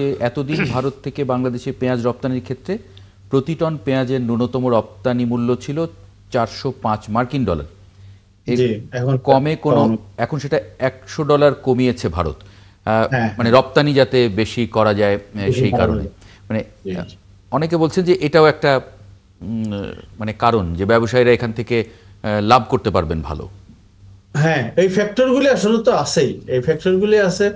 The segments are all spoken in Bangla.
এতদিন ভারত থেকে বাংলাদেশে পেঁয়াজ রপ্তানির ক্ষেত্রে প্রতি টন পেঁয়াজের ন্যূনতম রপ্তানি মূল্য ছিল $405 কমে কোনো এখন সেটা $100 কমিয়েছে ভারত, মানে রপ্তানি যাতে বেশি করা যায় সেই কারণে। মানে অনেকে বলছেন যে এটাও একটা মানে কারণ যে ব্যবসায়ীরা এখান থেকে লাভ করতে পারবেন ভালো। হ্যাঁ, এই ফ্যাক্টরগুলি আসলে তো আছেই, এই ফ্যাক্টরগুলি আছে।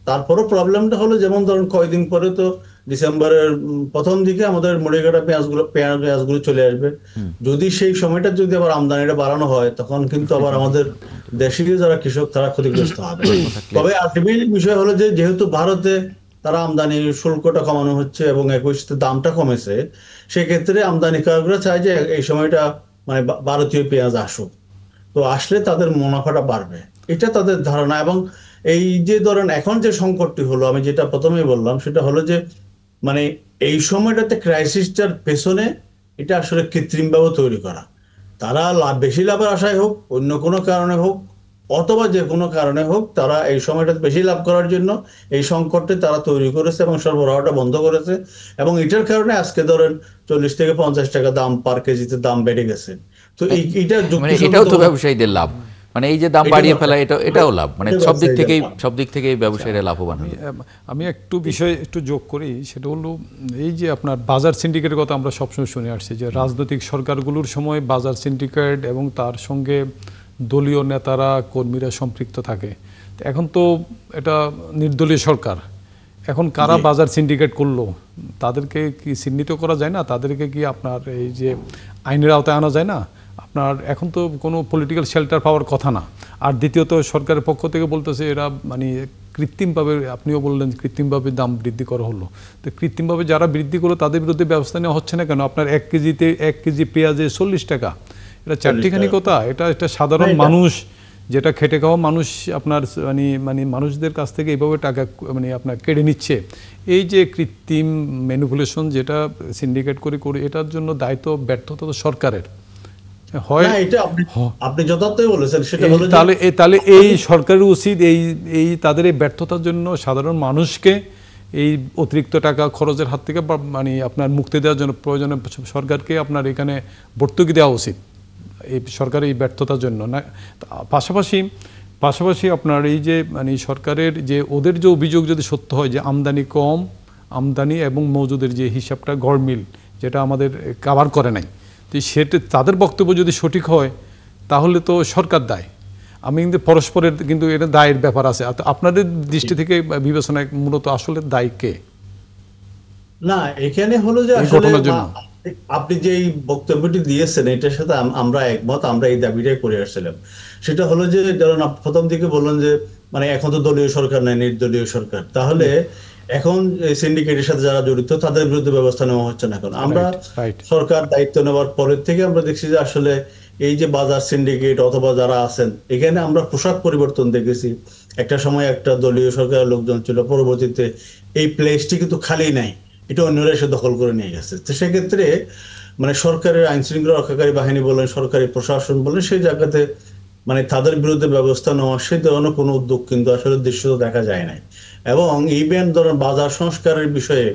তারপরও প্রবলেমটা হলো, যেমন ধরুন কয়েকদিন পরে তো ডিসেম্বরের প্রথম দিকে আমাদের মুড়িঘাটা পেঁয়াজগুলো চলে আসবে। যদি সেই সময়টা যদি আবার আমদানিটা বাড়ানো হয়, তখন কিন্তু আবার আমাদের দেশীয় যারা কৃষক তারা ক্ষতিগ্রস্ত হবে। তবে আলটিমেট বিষয় হলো যে যেহেতু ভারতে তারা আমদানি শুল্কটা কমানো হচ্ছে এবং একইসাথে দামটা কমেছে, সেক্ষেত্রে আমদানিকারকরা চায় যে এই সময়টা মানে ভারতীয় পেঁয়াজ আসুক, তো আসলে তাদের মুনাফাটা বাড়বে, এটা তাদের ধারণা। এবং এই যে ধরেন এখন যে সংকটটি হলো, আমি যেটা প্রথমেই বললাম সেটা হলো যে মানে এই সময়টাতে ক্রাইসিসটার পেছনে এটা আসলে কৃত্রিমভাবে তৈরি করা। তারা বেশি লাভের আশায় হোক, অন্য কোনো কারণে হোক, অথবা যে কোনো কারণে হোক, তারা এই সময়টা বেশি লাভ করার জন্য এই সংকটটি তারা তৈরি করেছে এবং সরবরাহটা বন্ধ করেছে। এবং এটার কারণে আজকে ধরেন 40 থেকে 50 টাকা দাম পার কেজিতে দাম বেড়ে গেছে। তো এইটা এটাও তো ব্যবসায়ীদের লাভ, মানে এই যে দাম বাড়িয়ে ফেলা এটাও লাভ, মানে সব দিক থেকেই ব্যবসায়ীরা লাভবান হয়। আমি একটু বিষয় একটু যোগ করি, সেটা হলো এই যে আপনার বাজার সিন্ডিকেটের কথা আমরা সবসময় শুনে আসছি যে রাজনৈতিক সরকারগুলোর সময় বাজার সিন্ডিকেট এবং তার সঙ্গে দলীয় নেতারা কর্মীরা সম্পৃক্ত থাকে। এখন তো এটা নির্দলীয় সরকার, এখন কারা বাজার সিন্ডিকেট করলো তাদেরকে কি চিহ্নিত করা যায় না? তাদেরকে কি আপনার এই যে আইনের আওতায় আনা যায় না? আপনার এখন তো কোনো পলিটিক্যাল শেল্টার পাওয়ার কথা না। আর দ্বিতীয়ত সরকারের পক্ষ থেকে বলতেছে এরা মানে কৃত্রিমভাবে, আপনিও বললেন কৃত্রিমভাবে দাম বৃদ্ধি করা হলো, তো কৃত্রিমভাবে যারা বৃদ্ধি করলো তাদের বিরুদ্ধে ব্যবস্থা নেওয়া হচ্ছে না কেন? আপনার 1 কেজি পেঁয়াজে 40 টাকা, এটা চারটিখানি কথা। এটা সাধারণ মানুষ, যেটা খেটে খাওয়া মানুষ আপনার মানে মানুষদের কাছ থেকে এইভাবে টাকা মানে আপনার কেড়ে নিচ্ছে। এই যে কৃত্রিম ম্যানিপুলেশন যেটা সিন্ডিকেট করে এটার জন্য দায়িত্ব ব্যর্থতা তো সরকারের হয়। আপনি যথার্থই বলেছেন, সেটা হলো তাহলে এই সরকারের উচিত এই তাদের এই ব্যর্থতার জন্য সাধারণ মানুষকে এই অতিরিক্ত টাকা খরচের হাত থেকে মানে আপনার মুক্তি দেওয়ার জন্য প্রয়োজনে সরকারকে আপনার এখানে ভর্তুকি দেওয়া উচিত এই সরকারের এই ব্যর্থতার জন্য না। পাশাপাশি আপনার এই যে মানে সরকারের যে ওদের যে অভিযোগ যদি সত্য হয় যে আমদানি কম, আমদানি এবং মজুদের যে হিসাবটা গড়মিল যেটা আমাদের কাভার করে নাই, তো সেটা তাদের বক্তব্য যদি সঠিক হয় তাহলে তো সরকার দায়। আমি কিন্তু পরস্পরের কিন্তু এটা দায়ের ব্যাপার আছে। আপনাদের দৃষ্টি থেকে বিবেচনায় মূলত আসলে দায়ী কে? না, এখানে হলো যে আসলে আপনি যে এই বক্তব্যটি দিয়েছেন এটার সাথে আমরা একমত, আমরা এই দাবিটাই করে আসছিলাম। সেটা হলো যে ধরুন প্রথম দিকে বললেন যে মানে এখন তো দলীয় সরকার নাই, নির্দলীয় সরকার, তাহলে এখন সিন্ডিকেটের সাথে যারা জড়িত তাদের বিরুদ্ধে ব্যবস্থা নেওয়া হচ্ছে না। এখন আমরা সরকার দায়িত্ব নেওয়ার পরের থেকে আমরা দেখছি যে আসলে এই যে বাজার সিন্ডিকেট অথবা যারা আছেন এখানে আমরা পোশাক পরিবর্তন দেখেছি। একটা সময় একটা দলীয় সরকারের লোকজন ছিল, পরবর্তীতে এই প্লেসটি কিন্তু খালি নাই, এটা অন্যরা এসে দখল করে নিয়ে গেছে। তো সেক্ষেত্রে মানে সরকারের আইন শৃঙ্খলা রক্ষাকারী বাহিনী বলেন, সরকারি প্রশাসন বলেন, সেই জায়গাতে মানে তাদের বিরুদ্ধে ব্যবস্থা নেওয়া সেই ধরনের কোনো উদ্যোগ কিন্তু আসলে দৃশ্যত দেখা যায় নাই। এবং ইভেন ধরেন বাজার সংস্কারের বিষয়ে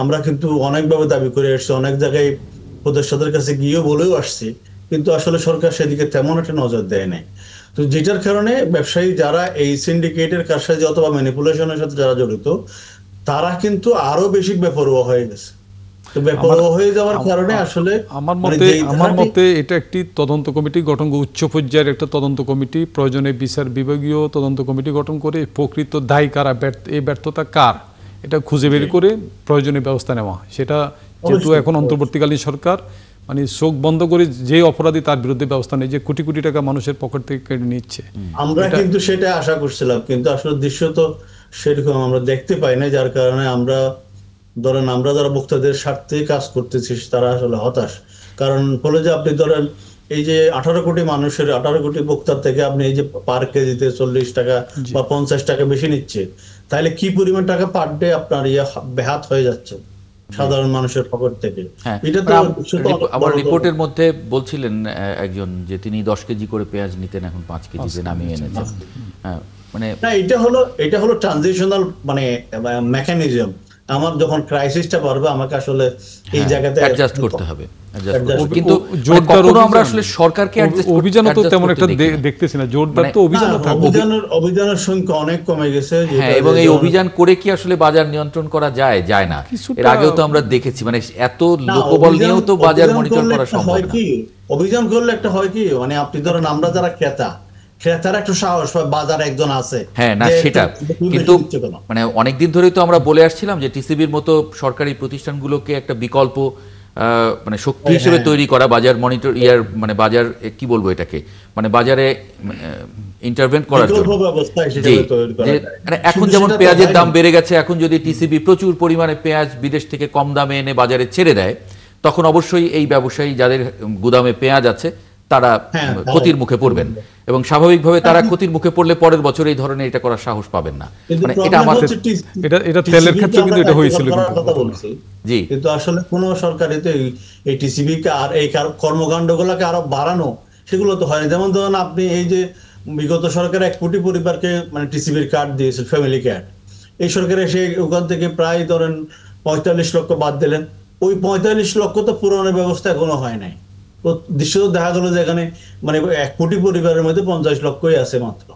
আমরা কিন্তু অনেকভাবে দাবি করে আসছি, অনেক জায়গায় উপদেষ্টাদের কাছে গিয়েও বলেও আসছি, কিন্তু আসলে সরকার সেদিকে তেমন একটা নজর দেয় নাই। তো যেটার কারণে ব্যবসায়ী যারা এই সিন্ডিকেটের কারসাজি অথবা ম্যানিপুলেশনের সাথে যারা জড়িত তারা কিন্তু আরো বেশি বেপরোয়া হয়ে গেছে। তো বেপরোয়া হয়ে যাওয়ার কারণে আসলে আমার মতে এটা একটি তদন্ত কমিটি গঠন, উচ্চ পর্যায়ের একটা তদন্ত কমিটি, প্রয়োজনে বিচার বিভাগীয় তদন্ত কমিটি গঠন করে প্রকৃত দায়ী কারা, এই ব্যর্থতা কার, এটা খুঁজে বের করে প্রয়োজনীয় ব্যবস্থা নেওয়া। সেটা যেহেতু এখন অন্তর্বর্তীকালীন সরকার মানে চোখ বন্ধ করে যে অপরাধী তার বিরুদ্ধে ব্যবস্থা নেই, যে কোটি কোটি টাকা মানুষের পকেট থেকে কেটে নিচ্ছে। আমরা কিন্তু সেটা আশা করছিলাম, কিন্তু আসলে দৃশ্য তো সেরকম আমরা দেখতে পাই না, যার কারণে আমরা ধরেন আমরা যারা ভোক্তাদের স্বার্থে কাজ করতেছি তারা আসলে হতাশ। কারণ বলে যে আপনি ধরেন এই যে 18 কোটি মানুষের 18 কোটি ভোক্তার থেকে আপনি এই যে পার কেজিতে 40 টাকা বা 50 টাকা বেশি নিচ্ছে, তাহলে কি পরিমাণ টাকা পার ডে আপনার বেহাত হয়ে যাচ্ছে সাধারণ মানুষের পকেট থেকে। এটা তো আমার রিপোর্টের মধ্যে বলছিলেন একজন যে তিনি 10 কেজি করে পেঁয়াজ নিতেন, এখন 5 কেজিতে নামিয়ে এনেছেন। মানে এটা হলো ট্রানজিশনাল মানে মেকানিজম। আমার যখন ক্রাইসিসটা বাড়বে আমাকে আসলে এই জায়গাতে অ্যাডজাস্ট করতে হবে adjust কিন্তু জোরদার কখনো আমরা অভিযান- আসলে সরকারকে অভিযানও তো adjust তেমন করতে একটা দেখি না। দেখতেছি না, জোরদার তো অভিযানও থাকবে। অভিযানের সংখ্যা অনেক কমে গেছে, হ্যাঁ, এবং এই অভিযান করে কি আসলে বাজার নিয়ন্ত্রণ করা যায় যায় না? কিছুটা- এর আগেও তো আমরা দেখেছি, মানে এত লোকবল নিয়েও তো বাজার মনিটর করা সম্ভব না। অভিযান করলে একটা হয় কি, মানে আপনি ধরেন আমরা যারা ক্রেতার একটা সাহস পায়, বাজার একজন আছে। হ্যাঁ, না যে সেটা একটু কিন্তু বেশি দিচ্ছে কেন? মানে অনেকদিন ধরেই তো আমরা বলে আসছিলাম যে টিসিবির মতো সরকারি প্রতিষ্ঠানগুলোকে একটা বিকল্প মানে শক্তি হিসেবে তৈরি করা, বাজার মনিটর মানে বাজার কি বলবো এটাকে, মানে বাজারে ইন্টারভেন্ট করার জন্য। বিকল্প ব্যবস্থা জি, হিসেবে তৈরি করা যে যায়। মানে এখন কিন্তু যেমন সেটা তো পেঁয়াজের হয়নি। দাম বেড়ে গেছে, এখন যদি টিসিবি প্রচুর পরিমাণে পেঁয়াজ বিদেশ থেকে কম দামে এনে বাজারে ছেড়ে দেয়, তখন অবশ্যই এই ব্যবসায়ী যাদের গুদামে পেঁয়াজ আছে তারা হ্যাঁ, ক্ষতির মুখে পড়বেন, এবং স্বাভাবিকভাবে তারা ক্ষতির মুখে পড়লে পরের বছর এই ধরনের এটা করার সাহস পাবেন না। কিন্তু মানে problem এটা আমাদের হচ্ছে এটা তেলের TCB ক্ষেত্রে কিন্তু আমরা এটা হয়েছিল কার্যকর করার কিন্তু। কথা বলছি। জি। কিন্তু আসলে কোন সরকারই তো এই টিসিবি কে আর এই কর্মকাণ্ডগুলোকে আরো বাড়ানো সেগুলো তো হয়নি। যেমন ধরুন আপনি এই যে বিগত সরকার 1 কোটি পরিবারকে মানে টিসিবির কার্ড দিয়েছিল, ফ্যামিলি কার্ড। এই সরকার এসে ওখান থেকে প্রায় ধরেন 45 লক্ষ বাদ দিলেন। ওই 45 লক্ষ তো পূরণের ব্যবস্থা এখনো হয় নাই। তো দৃশ্য দেখা গেল যে এখানে মানে 1 কোটি পরিবারের মধ্যে 50 লক্ষই আছে মাত্র।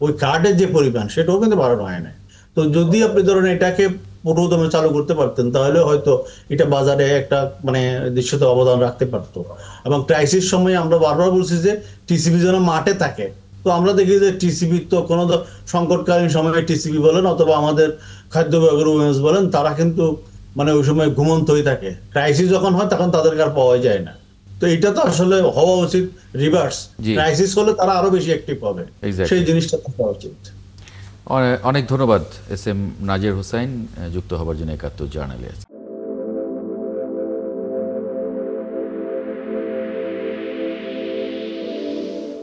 ওই কার্ডের যে পরিমাণ সেটাও কিন্তু বাড়ানো হয় না। তো যদি আপনি ধরেন এটাকে পুরোদমে চালু করতে পারতেন তাহলে হয়তো এটা বাজারে একটা মানে দৃশ্যতে অবদান রাখতে পারতো। এবং ক্রাইসিস সময়ে আমরা বারবার বলছি যে টিসিবি যেন মাঠে থাকে। তো আমরা দেখি যে টিসিবি তো কোনো সংকটকালীন সময়ে টিসিবি বলেন অথবা আমাদের খাদ্য বিভাগের ওমেন্স বলেন, তারা কিন্তু মানে ওই সময় ঘুমন্তই থাকে। ক্রাইসিস যখন হয় তখন তাদেরকে আর পাওয়া যায় না। তো এটা তো আসলে হওয়া উচিত রিভার্স। জি। ক্রাইসিস হলে তারা আরো বেশি অ্যাক্টিভ হবে। Exactly. সেই জিনিসটা থাকা উচিত। অনেক ধন্যবাদ এস এম নাজির হোসাইন যুক্ত হবার জন্য ৭১ জার্নালে।